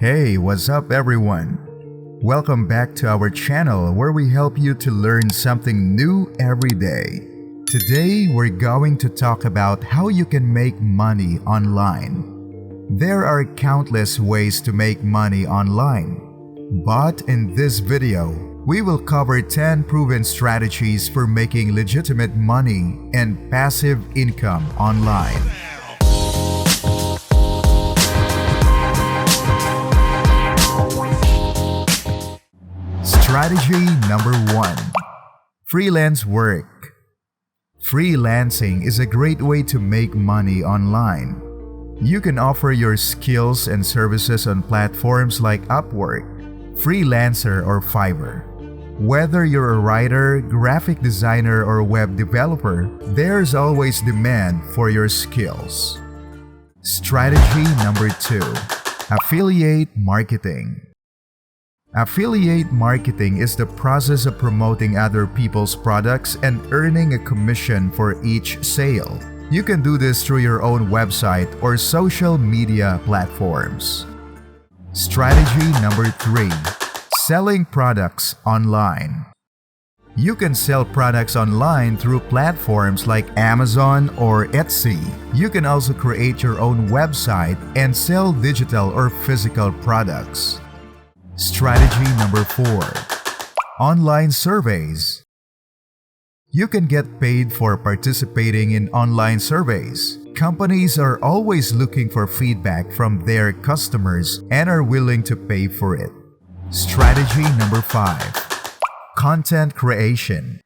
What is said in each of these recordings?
Hey, what's up everyone? Welcome back to our channel where we help you to learn something new every day. Today, we're going to talk about how you can make money online. There are countless ways to make money online. But in this video, we will cover 10 proven strategies for making legitimate money and passive income online. Strategy number 1. Freelance work. Freelancing is a great way to make money online. You can offer your skills and services on platforms like Upwork, Freelancer, or Fiverr. Whether you're a writer, graphic designer, or web developer, there's always demand for your skills. Strategy number 2. Affiliate marketing. Affiliate marketing is the process of promoting other people's products and earning a commission for each sale. You can do this through your own website or social media platforms. Strategy number 3. Selling products online. You can sell products online through platforms like Amazon or Etsy. You can also create your own website and sell digital or physical products. Strategy number 4. Online surveys. You can get paid for participating in online surveys. Companies are always looking for feedback from their customers and are willing to pay for it. Strategy number 5. Content creation.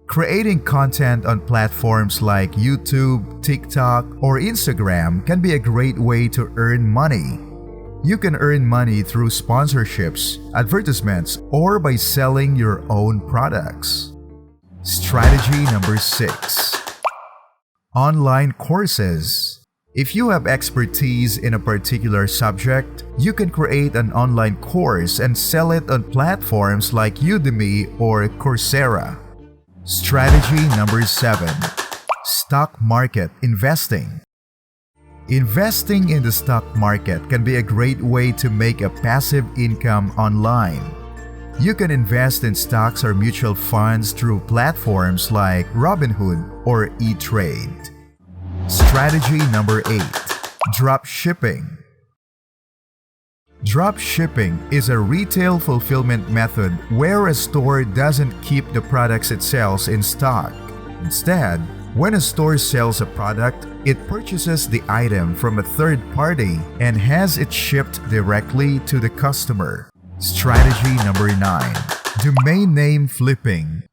Creating content on platforms like YouTube, TikTok, or Instagram can be a great way to earn money. You can earn money through sponsorships, advertisements, or by selling your own products. Strategy number 6. Online courses. If you have expertise in a particular subject, you can create an online course and sell it on platforms like Udemy or Coursera. Strategy number 7. Stock market investing. Investing in the stock market can be a great way to make a passive income online. You can invest in stocks or mutual funds through platforms like Robinhood or E-Trade. Strategy number 8. Drop shipping. Drop shipping is a retail fulfillment method where a store doesn't keep the products it sells in stock. Instead, when a store sells a product, it purchases the item from a third party and has it shipped directly to the customer. Strategy number 9. Domain name flipping.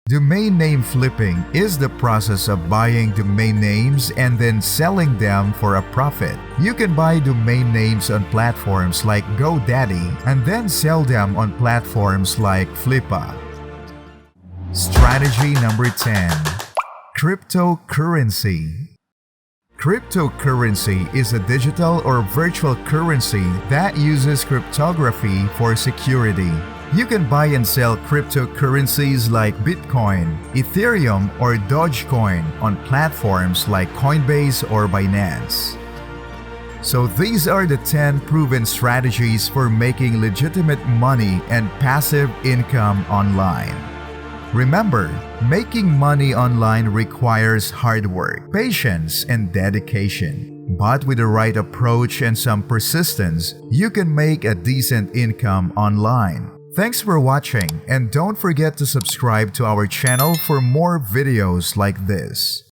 Domain name flipping is the process of buying domain names and then selling them for a profit. You can buy domain names on platforms like GoDaddy and then sell them on platforms like Flippa. Strategy number 10. Cryptocurrency. Cryptocurrency is a digital or virtual currency that uses cryptography for security. You can buy and sell cryptocurrencies like Bitcoin, Ethereum, or Dogecoin on platforms like Coinbase or Binance. So these are the 10 proven strategies for making legitimate money and passive income online. Remember, making money online requires hard work, patience, and dedication. But with the right approach and some persistence, you can make a decent income online. Thanks for watching, and don't forget to subscribe to our channel for more videos like this.